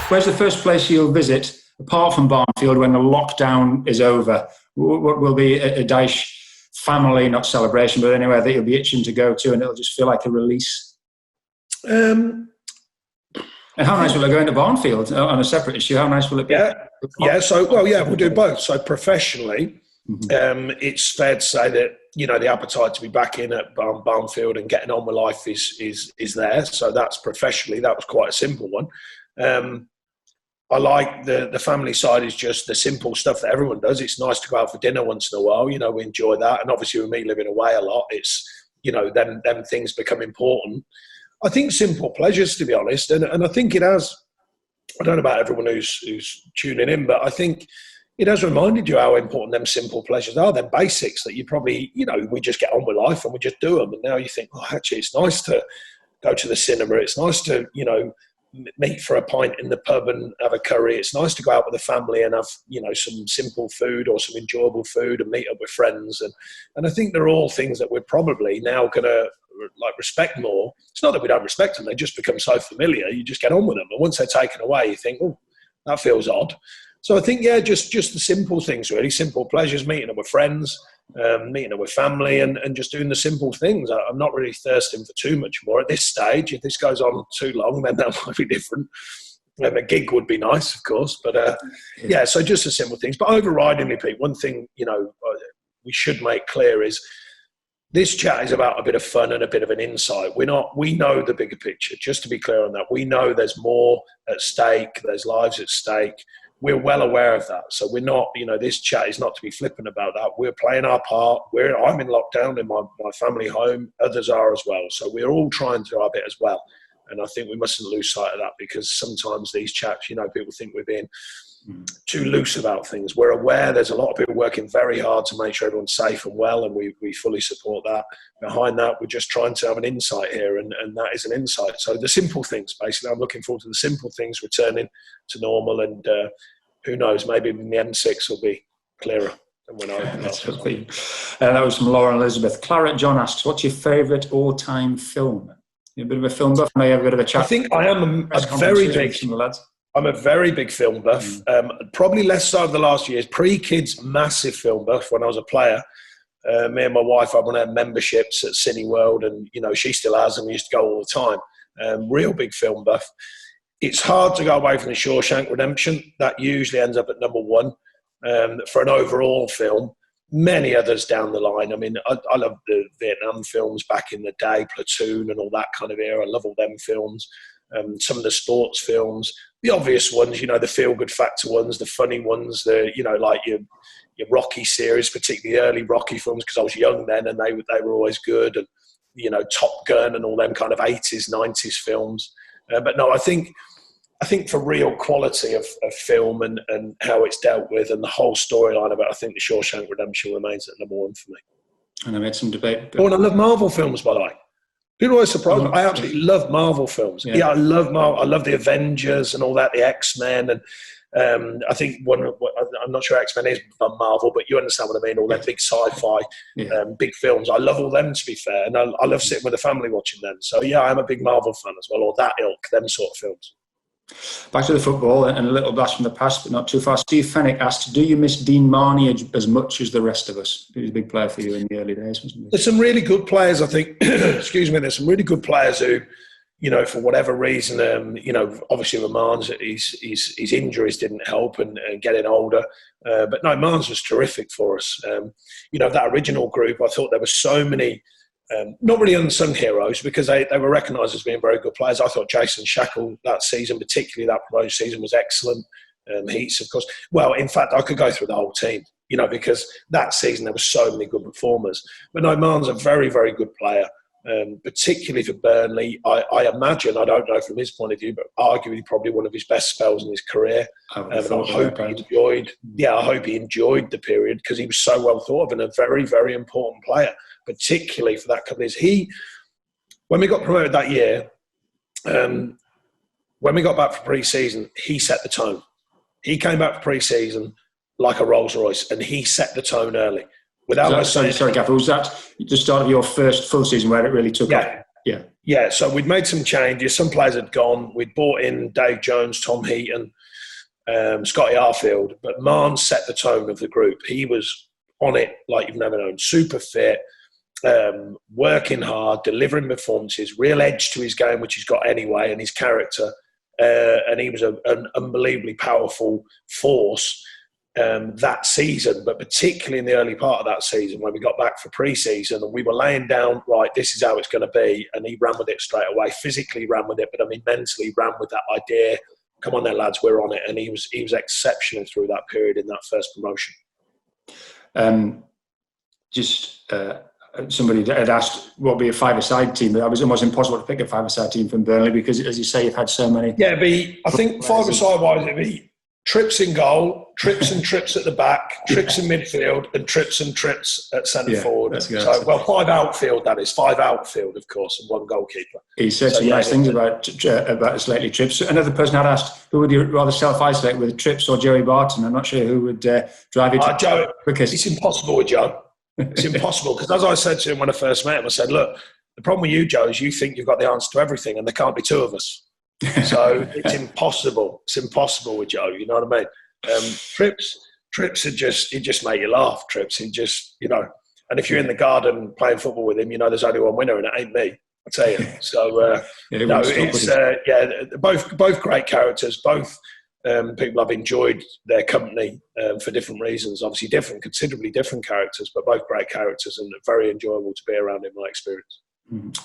Where's the first place you'll visit, apart from Barnfield, when the lockdown is over? What will be a Dyche family, not celebration, but anywhere that you'll be itching to go to, and it'll just feel like a release? And how nice will it go into Barnfield on a separate issue? How nice will it be? We'll do both. So professionally, it's fair to say that, you know, the appetite to be back in at Barnfield and getting on with life is there. So that's professionally, that was quite a simple one. I like the family side is just the simple stuff that everyone does. It's nice to go out for dinner once in a while. You know, we enjoy that. And obviously with me living away a lot, it's, you know, them things become important. I think simple pleasures, to be honest. And I think it has, I don't know about everyone who's tuning in, but I think it has reminded you how important them simple pleasures are, them basics that you probably, you know, we just get on with life and we just do them. And now you think, oh, actually, it's nice to go to the cinema. It's nice to, you know, meet for a pint in the pub and have a curry. It's nice to go out with the family and have, you know, some simple food or some enjoyable food and meet up with friends. And I think they're all things that we're probably now going to like respect more. It's not that we don't respect them. They just become so familiar. You just get on with them. And once they're taken away, you think, oh, that feels odd. So I think, yeah, just the simple things, really. Simple pleasures, meeting up with friends, meeting up with family and just doing the simple things. I'm not really thirsting for too much more at this stage. If this goes on too long, then that might be different. A gig would be nice, of course. But, so just the simple things. But overridingly, Pete, one thing, you know, we should make clear is this chat is about a bit of fun and a bit of an insight. We know the bigger picture. Just to be clear on that, we know there's more at stake. There's lives at stake. We're well aware of that. So we're not, you know, this chat is not to be flippant about that. We're playing our part. I'm in lockdown in my family home. Others are as well. So we're all trying to do our bit as well. And I think we mustn't lose sight of that, because sometimes these chats, you know, people think we're being too loose about things. We're aware there's a lot of people working very hard to make sure everyone's safe and well, and we fully support that. Behind that, we're just trying to have an insight here, and that is an insight. So the simple things, basically, I'm looking forward to the simple things returning to normal, and who knows, maybe the M6 will be clearer than when I opened up. That was from Laura Elizabeth. Claret John asks, what's your favourite all-time film? You're a bit of a film buff. I know you have a bit of a chat. I think I am I'm a very big film buff. Probably less so over the last years. Pre-kids, massive film buff. When I was a player, me and my wife had one of our memberships at Cineworld, and you know she still has, and we used to go all the time. Real big film buff. It's hard to go away from the Shawshank Redemption. That usually ends up at number one for an overall film. Many others down the line. I mean, I love the Vietnam films back in the day, Platoon and all that kind of era. I love all them films. Some of the sports films, the obvious ones, you know, the feel-good factor ones, the funny ones, the, you know, like your Rocky series, particularly the early Rocky films, because I was young then and they were always good, and, you know, Top Gun and all them kind of 80s, 90s films. But no, I think for real quality of film and how it's dealt with and the whole storyline of it, I think the Shawshank Redemption remains at number one for me. And I made some debate. Oh, and I love Marvel films, by the way. People are always surprised. I absolutely love Marvel films. Yeah, I love Marvel. I love the Avengers and all that, the X-Men. And I think I'm not sure X-Men is Marvel, but you understand what I mean, all that big sci-fi, big films. I love all them, to be fair. And I love sitting with the family watching them. So, yeah, I'm a big Marvel fan as well, or that ilk, them sort of films. Back to the football, and a little blast from the past, but not too far. Steve Fennick asked, do you miss Dean Marney as much as the rest of us? He was a big player for you in the early days, wasn't he? There's some really good players, I think. Excuse me. There's some really good players who, you know, for whatever reason, you know, obviously Marnes, his injuries didn't help and getting older. But no, Marnes was terrific for us. You know, that original group, I thought there were so many not really unsung heroes, because they were recognised as being very good players. I thought Jason Shackle that season, particularly that promotion season, was excellent. Heats, of course. Well, in fact, I could go through the whole team, you know, because that season there were so many good performers. But no, Marne's a very, very good player, particularly for Burnley. I imagine, I don't know from his point of view, but arguably probably one of his best spells in his career. I hope he enjoyed the period, because he was so well thought of and a very, very important player, particularly for that couple of years. When we got promoted that year, when we got back for pre-season, he set the tone. He came back for pre-season like a Rolls Royce, and he set the tone early. Sorry, Gaffer, was that the start of your first full season where it really took off? Yeah. Yeah, so we'd made some changes. Some players had gone. We'd brought in Dave Jones, Tom Heaton, Scotty Arfield. But Marn set the tone of the group. He was on it like you've never known. Super fit, working hard, delivering performances, real edge to his game, which he's got anyway, and his character. And he was an unbelievably powerful force that season, but particularly in the early part of that season when we got back for pre-season and we were laying down, right, this is how it's going to be, and he ran with it straight away, physically ran with it, but I mean mentally ran with that idea, come on then lads, we're on it, and he was exceptional through that period in that first promotion. Somebody had asked what would be a five-a-side team, but it was almost impossible to pick a five-a-side team from Burnley because, as you say, you've had so many. Yeah, I think five-a-side wise it'd be trips in goal, trips and trips at the back, trips in midfield, and trips at centre forward. So, well, five outfield, that is. Five outfield, of course, and one goalkeeper. He said some nice things about his lately trips. Another person had asked, who would you rather self-isolate with, Trips or Joey Barton? I'm not sure who would drive you to Joe, quickest. It's impossible with Joe. It's impossible, because as I said to him when I first met him, I said, look, the problem with you, Joe, is you think you've got the answer to everything, and there can't be two of us. So it's impossible. It's impossible with Joe. You know what I mean? Trips would just make you laugh. Trips, he just, and if you're in the garden playing football with him, there's only one winner, and it ain't me. I tell you. So both great characters. Both people I've enjoyed their company for different reasons. Obviously, considerably different characters, but both great characters and very enjoyable to be around in my experience.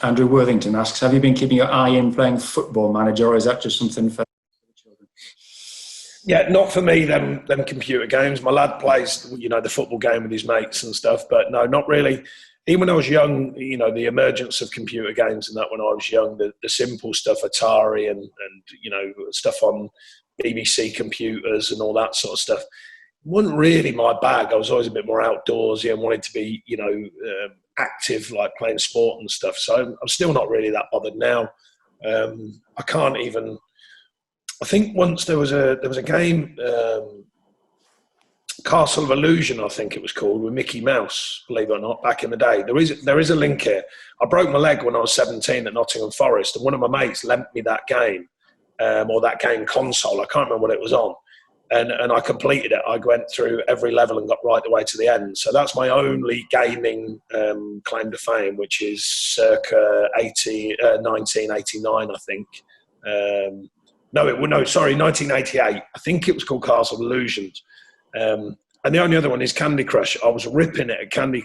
Andrew Worthington asks, have you been keeping your eye in playing Football Manager, or is that just something for children? Yeah, not for me, them computer games. My lad plays, the football game with his mates and stuff, but no, not really. Even when I was young, the emergence of computer games and that when I was young, the simple stuff, Atari and stuff on BBC computers and all that sort of stuff, wasn't really my bag. I was always a bit more outdoorsy and wanted to be, active, like playing sport and stuff. So I'm still not really that bothered now. I can't even. I think once there was a game, Castle of Illusion, I think it was called, with Mickey Mouse. Believe it or not, back in the day, there is a link here. I broke my leg when I was 17 at Nottingham Forest, and one of my mates lent me that game, or that game console. I can't remember what it was on. And I completed it. I went through every level and got right the way to the end. So that's my only gaming claim to fame, which is circa 1989, I think. 1988. I think it was called Castle of Illusions. And the only other one is Candy Crush. I was ripping it at Candy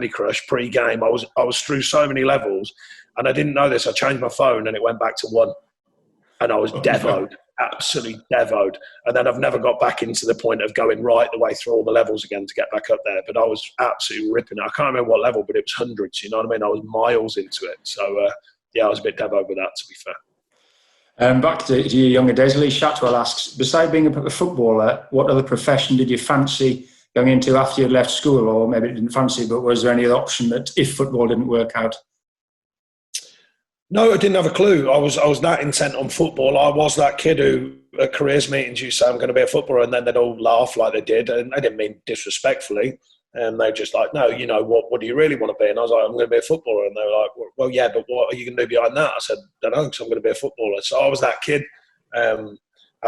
Crush pre-game. I was through so many levels, and I didn't know this. I changed my phone, and it went back to 1. And I was devoed, absolutely devoed. And then I've never got back into the point of going right the way through all the levels again to get back up there. But I was absolutely ripping it. I can't remember what level, but it was hundreds, you know what I mean? I was miles into it. So, I was a bit devoed with that, to be fair. Back to your younger days, Lee Shatwell asks, besides being a footballer, what other profession did you fancy going into after you'd left school? Or maybe you didn't fancy, but was there any other option that if football didn't work out? No, I didn't have a clue. I was that intent on football. I was that kid who at careers meetings used to say I'm going to be a footballer, and then they'd all laugh like they did, and I didn't mean disrespectfully. And they're just like, no, what do you really want to be? And I was like, I'm going to be a footballer. And they were like, well, yeah, but what are you going to do behind that? I said, I don't know, because I'm going to be a footballer. So I was that kid. Had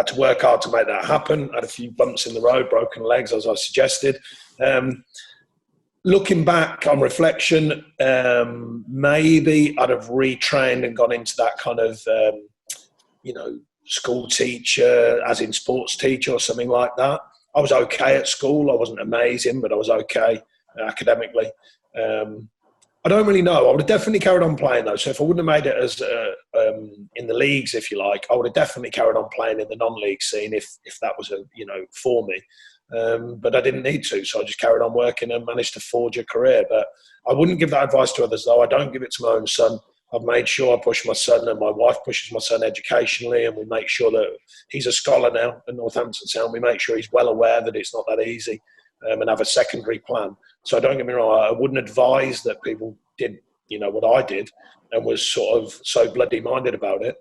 to work hard to make that happen. Had a few bumps in the road, broken legs, as I suggested. Looking back on reflection, maybe I'd have retrained and gone into that kind of, school teacher, as in sports teacher or something like that. I was okay at school. I wasn't amazing, but I was okay academically. I don't really know. I would have definitely carried on playing though. So if I wouldn't have made it as in the leagues, if you like, I would have definitely carried on playing in the non-league scene if that was for me. But I didn't need to, so I just carried on working and managed to forge a career. But I wouldn't give that advice to others, though. I don't give it to my own son. I've made sure I push my son, and my wife pushes my son educationally, and we make sure that he's a scholar now at Northampton Town. We make sure he's well aware that it's not that easy, and have a secondary plan. So don't get me wrong, I wouldn't advise that people did, what I did and was sort of so bloody minded about it,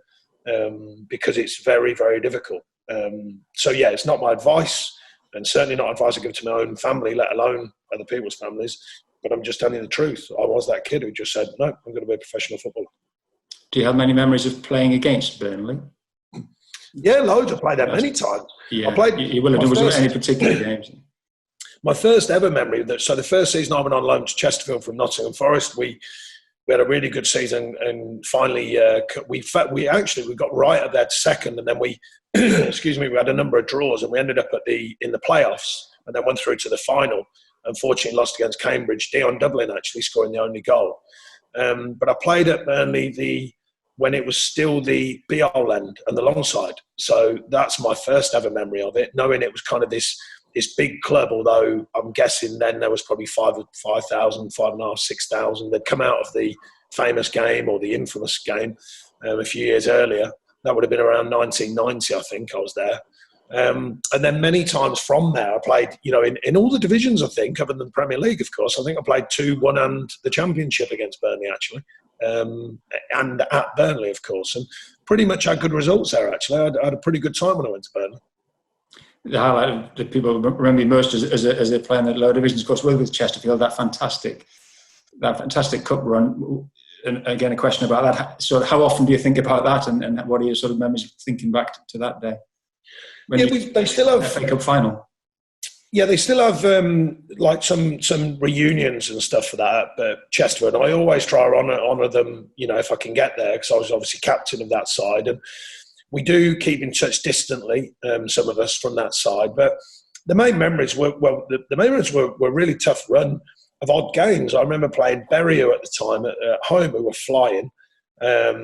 because it's very, very difficult. It's not my advice. And certainly not advice I give to my own family, let alone other people's families. But I'm just telling you the truth. I was that kid who just said, no, I'm going to be a professional footballer. Do you have many memories of playing against Burnley? Yeah, loads. I played there many times. Yeah, I played. You will have done. Was there any particular games? My first ever memory of that. So the first season I went on loan to Chesterfield from Nottingham Forest. We had a really good season, and finally we got right up there to second, and then we excuse me, we had a number of draws, and we ended up in the playoffs, and then went through to the final. Unfortunately, lost against Cambridge. Dion Dublin actually scoring the only goal. But I played at Burnley when it was still the be-all end and the long side. So that's my first ever memory of it, knowing it was kind of this big club, although I'm guessing then there was probably 5,000, 5,500, 6,000. They'd come out of the famous game, or the infamous game, a few years earlier. That would have been around 1990, I think I was there. And then many times from there, I played, in all the divisions, I think, other than the Premier League, of course. I think I played 2-1 and the Championship against Burnley, actually, and at Burnley, of course. And pretty much had good results there, actually. I had a pretty good time when I went to Burnley. The highlight that people remember most as they're playing the lower divisions, of course, with Chesterfield, that fantastic cup run. And again, a question about that. So how often do you think about that, and what are your sort of memories thinking back to that day? They still have FA Cup final. Yeah, they still have like some reunions and stuff for that at Chesterfield. I always try to honour them, if I can get there, because I was obviously captain of that side, and we do keep in touch distantly, some of us from that side. But the main memories were a really tough run of odd games. I remember playing Bury at the time at home, who were flying. I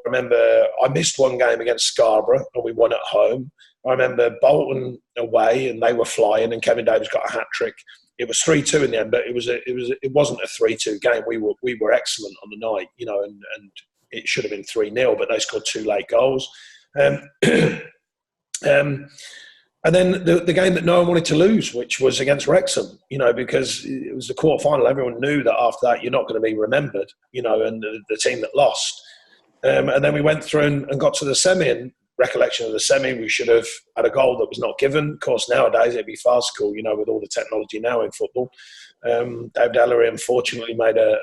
remember I missed one game against Scarborough and we won at home. I remember Bolton away and they were flying, and Kevin Davis got a hat trick. It was 3-2 in the end, but it wasn't a 3-2 game. We were excellent on the night, and it should have been 3-0, but they scored 2 late goals. And then the game that no one wanted to lose, which was against Wrexham, because it was the quarter-final. Everyone knew that after that you're not going to be remembered, and the team that lost. And then we went through and got to the semi, and recollection of the semi, we should have had a goal that was not given. Of course, nowadays it'd be farcical, with all the technology now in football. David Ellery unfortunately made a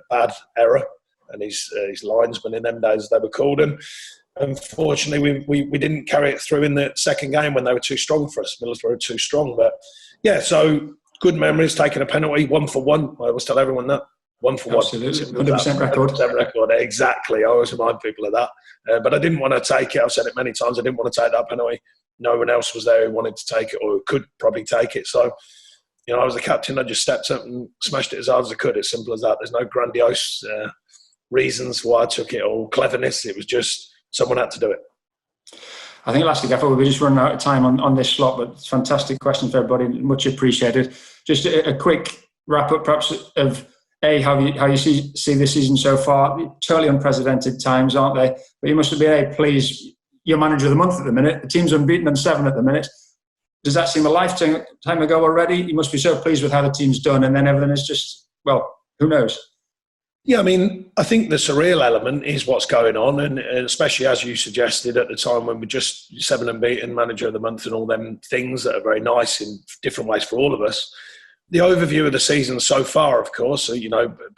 bad error, and his linesman in them days, they were called him. Unfortunately, we didn't carry it through in the second game when they were too strong for us. Middlesbrough were too strong. But, yeah, so good memories, taking a penalty, 1-for-1. I always tell everyone that. 1-for-1. Absolutely. 100% record. 100% record, exactly. I always remind people of that. But I didn't want to take it. I've said it many times. I didn't want to take that penalty. No one else was there who wanted to take it or could probably take it. So, I was the captain. I just stepped up and smashed it as hard as I could. As simple as that. There's no grandiose reasons why I took it or cleverness. It was just someone had to do it. I think lastly, Gaffer, we'll be just running out of time on this slot, but it's a fantastic question for everybody. Much appreciated. Just a quick wrap up, perhaps, of how you see this season so far. Totally unprecedented times, aren't they? But you must have been pleased. You're manager of the month at the minute. The team's unbeaten on 7 at the minute. Does that seem a lifetime ago already? You must be so pleased with how the team's done, and then everything is just, well, who knows? Yeah, I think the surreal element is what's going on, and especially as you suggested at the time when we're just 7 unbeaten, manager of the month, and all them things that are very nice in different ways for all of us. The overview of the season so far, of course,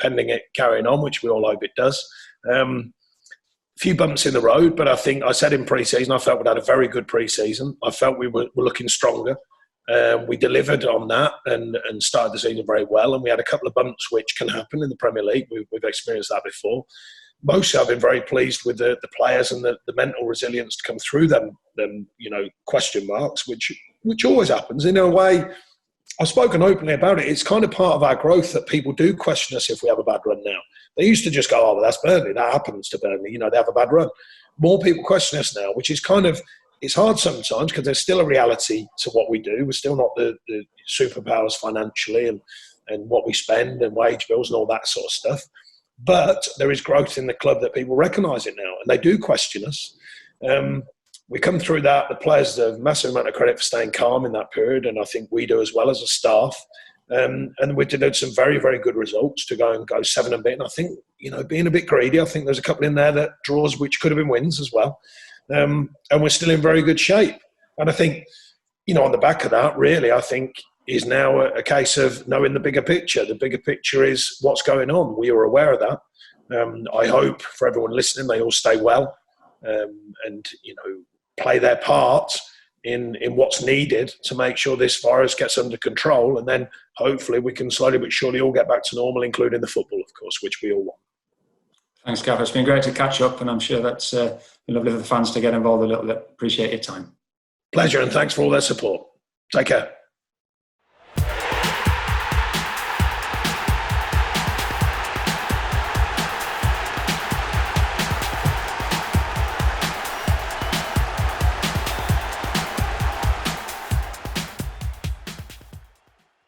pending it carrying on, which we all hope it does. A few bumps in the road, but I think I said in pre-season, I felt we'd had a very good pre-season. I felt we were looking stronger. We delivered on that and started the season very well. And we had a couple of bumps, which can happen in the Premier League. We've experienced that before. Mostly, I've been very pleased with the players and the mental resilience to come through them question marks, which always happens. In a way, I've spoken openly about it. It's kind of part of our growth that people do question us if we have a bad run now. They used to just go, oh, well, that's Burnley. That happens to Burnley. They have a bad run. More people question us now, which is kind of, it's hard sometimes because there's still a reality to what we do. We're still not the superpowers financially and what we spend and wage bills and all that sort of stuff. But there is growth in the club that people recognise it now, and they do question us. We come through that. The players have a massive amount of credit for staying calm in that period, and I think we do as well as a staff. And we did some very, very good results to go 7 unbeaten. I think, being a bit greedy, I think there's a couple in there that draws which could have been wins as well. And we're still in very good shape. And I think, on the back of that, really, I think is now a case of knowing the bigger picture. The bigger picture is what's going on. We are aware of that. I hope for everyone listening, they all stay well, and play their part in what's needed to make sure this virus gets under control, and then hopefully we can slowly but surely all get back to normal, including the football, of course, which we all want. Thanks, Gaffer. It's been great to catch up, and I'm sure that's been lovely for the fans to get involved a little bit. Appreciate your time. Pleasure, and thanks for all their support. Take care.